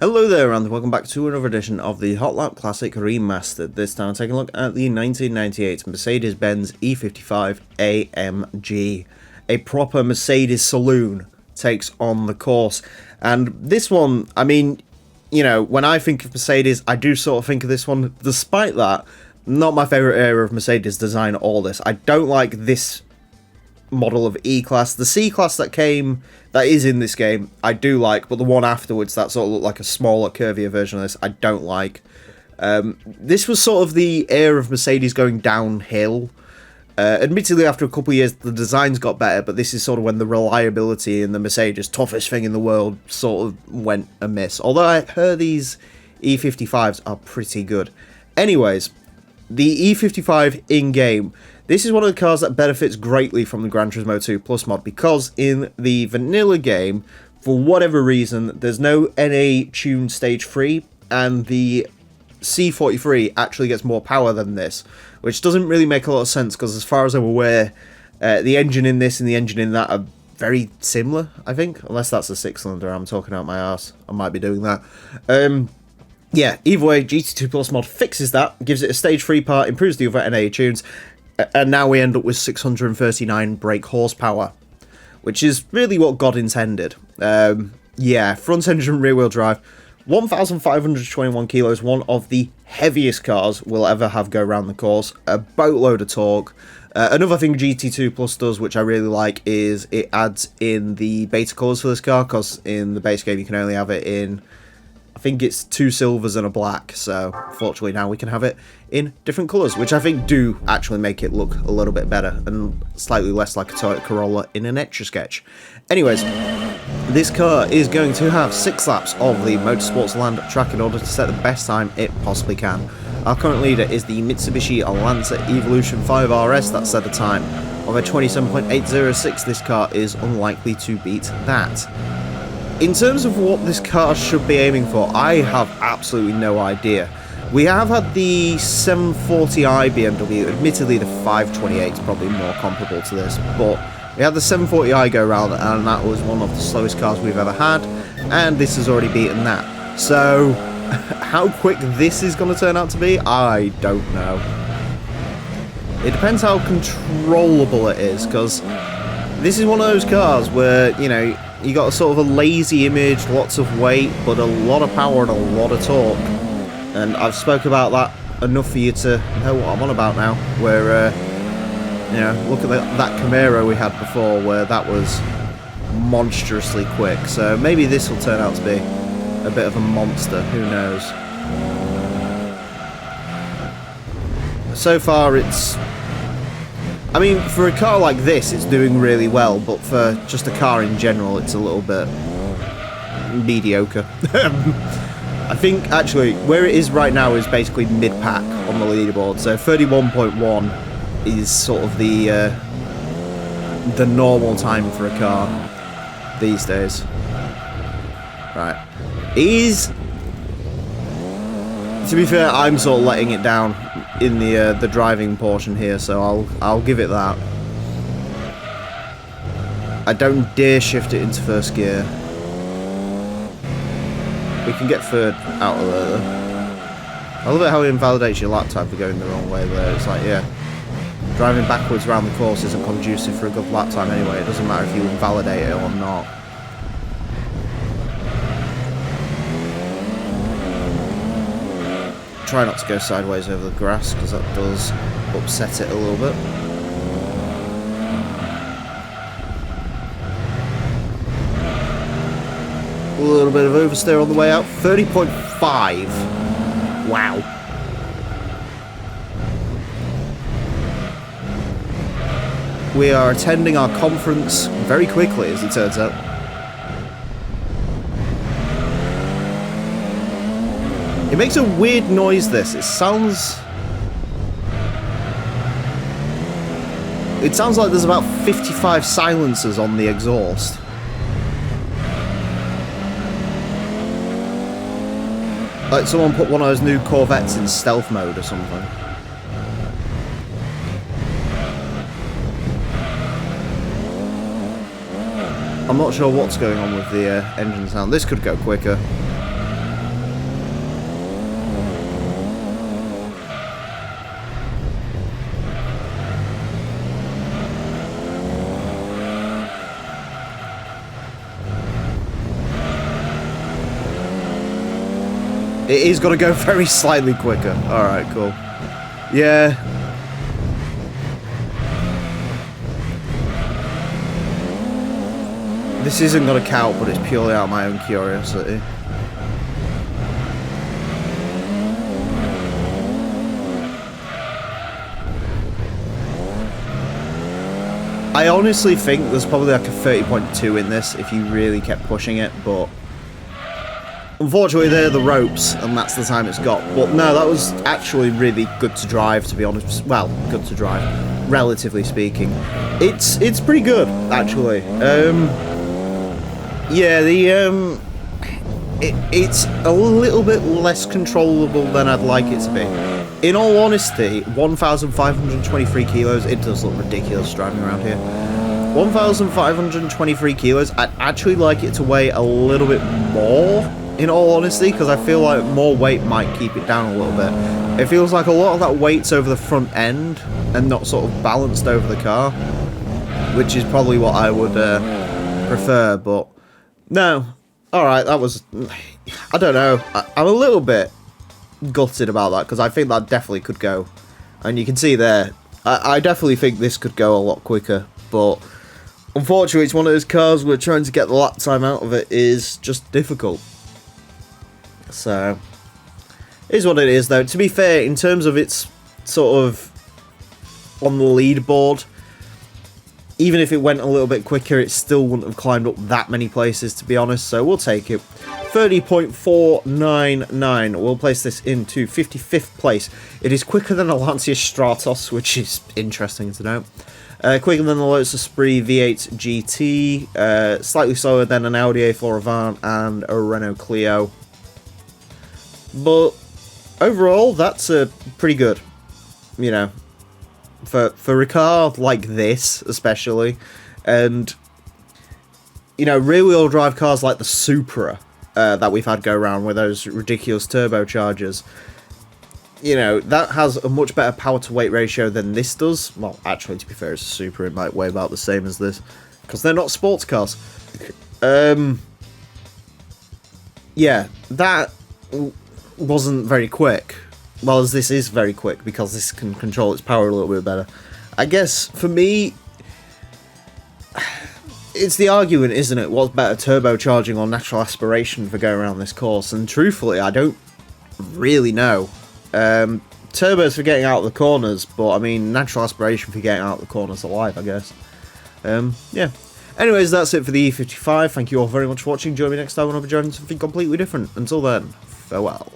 Hello there and welcome back to another edition of the Hot Lap Classic Remastered. This time taking a look at the 1998 Mercedes-Benz E55 AMG. A proper Mercedes saloon takes on the course. And this one, I mean, you know, when I think of Mercedes, I do sort of think of this one. Despite that, not my favourite area of Mercedes design at all this. I don't like this model of E-Class. The C-Class that is in this game, I do like, but the one afterwards that sort of looked like a smaller, curvier version of this, I don't like. This was sort of the era of Mercedes going downhill. Admittedly, after a couple of years, the designs got better, but this is sort of when the reliability in the Mercedes, toughest thing in the world, sort of went amiss. Although I heard these E55s are pretty good. Anyways, the E55 in-game, this is one of the cars that benefits greatly from the Gran Turismo 2 Plus mod, because in the vanilla game, for whatever reason, there's no NA tuned stage 3, and the C43 actually gets more power than this, which doesn't really make a lot of sense, because as far as I'm aware, the engine in this and the engine in that are very similar, I think, unless that's a 6-cylinder, I'm talking out my arse, I might be doing that. Yeah, either way, GT2 Plus mod fixes that, gives it a stage 3 part, improves the other NA tunes, and now we end up with 639 brake horsepower, which is really what God intended. Yeah, front engine rear wheel drive, 1,521 kilos, one of the heaviest cars we'll ever have go around the course, a boatload of torque. Another thing GT2 Plus does, which I really like, is it adds in the beta colours for this car, because in the base game you can only have it in, I think it's 2 silvers and a black, so fortunately now we can have it in different colours, which I think do actually make it look a little bit better and slightly less like a Toyota Corolla in an Etch-a-Sketch. Anyways, this car is going to have 6 laps of the Motorsports Land track in order to set the best time it possibly can. Our current leader is the Mitsubishi Lancer Evolution 5 RS that set a time of a 27.806. This car is unlikely to beat that. In terms of what this car should be aiming for, I have absolutely no idea. We have had the 740i BMW, admittedly the 528 is probably more comparable to this, but we had the 740i go around and that was one of the slowest cars we've ever had, and this has already beaten that. So, how quick this is going to turn out to be, I don't know. It depends how controllable it is, because this is one of those cars where, you know, you got a sort of a lazy image, lots of weight, but a lot of power and a lot of torque. And I've spoke about that enough for you to know what I'm on about now. Where, you know, look at that Camaro we had before, where that was monstrously quick. So maybe this will turn out to be a bit of a monster. Who knows? So far, it's... I mean, for a car like this, it's doing really well, but for just a car in general, it's a little bit mediocre. I think, actually, where it is right now is basically mid-pack on the leaderboard, so 31.1 is sort of the normal time for a car these days. Right. To be fair, I'm sort of letting it down in the driving portion here, so I'll give it that. I don't dare shift it into first gear. We can get third out of there though. I love it how it invalidates your lap time for going the wrong way there. It's like, yeah, driving backwards around the course isn't conducive for a good lap time anyway. It doesn't matter if you invalidate it or not. Try not to go sideways over the grass, because that does upset it a little bit. A little bit of oversteer on the way out. 30.5. Wow. We are attending our conference very quickly, as it turns out. It makes a weird noise, this. It sounds like there's about 55 silencers on the exhaust. Like someone put one of those new Corvettes in stealth mode or something. I'm not sure what's going on with the engine sound. This could go quicker. It is going to go very slightly quicker. Alright, cool. Yeah. This isn't going to count, but it's purely out of my own curiosity. I honestly think there's probably like a 30.2 in this if you really kept pushing it, but unfortunately they're the ropes and that's the time it's got. But no, that was actually really good to drive, to be honest. Well, good to drive, relatively speaking. It's pretty good, actually. Yeah, it's a little bit less controllable than I'd like it to be. In all honesty, 1,523 kilos, it does look ridiculous driving around here. 1,523 kilos, I'd actually like it to weigh a little bit more, in all honesty, because I feel like more weight might keep it down a little bit. It feels like a lot of that weight's over the front end and not sort of balanced over the car, which is probably what I would prefer, but no. Alright, that was, I don't know, I'm a little bit gutted about that, because I think that definitely could go, and you can see there, I definitely think this could go a lot quicker, but unfortunately it's one of those cars where trying to get the lap time out of it is just difficult. So, it is what it is though. To be fair, in terms of its sort of on the leaderboard, even if it went a little bit quicker, it still wouldn't have climbed up that many places, to be honest, so we'll take it. 30.499. We'll place this into 55th place. It is quicker than a Lancia Stratos, which is interesting to note. Quicker than the Lotus Esprit V8 GT. Slightly slower than an Audi A4 Avant and a Renault Clio. But overall, that's pretty good. You know, for a car like this, especially, and you know, rear-wheel drive cars like the Supra that we've had go around with those ridiculous turbochargers, you know, that has a much better power-to-weight ratio than this does. Well, actually, to be fair, it's a Supra, it might weigh about the same as this, because they're not sports cars. Yeah, that wasn't very quick. Well, as this is very quick, because this can control its power a little bit better. I guess, for me, it's the argument, isn't it? What's better, turbocharging or natural aspiration for going around this course? And truthfully, I don't really know. Turbos for getting out of the corners, but I mean, natural aspiration for getting out of the corners alive, I guess. Yeah. Anyways, that's it for the E55. Thank you all very much for watching. Join me next time when I'll be joining something completely different. Until then, farewell.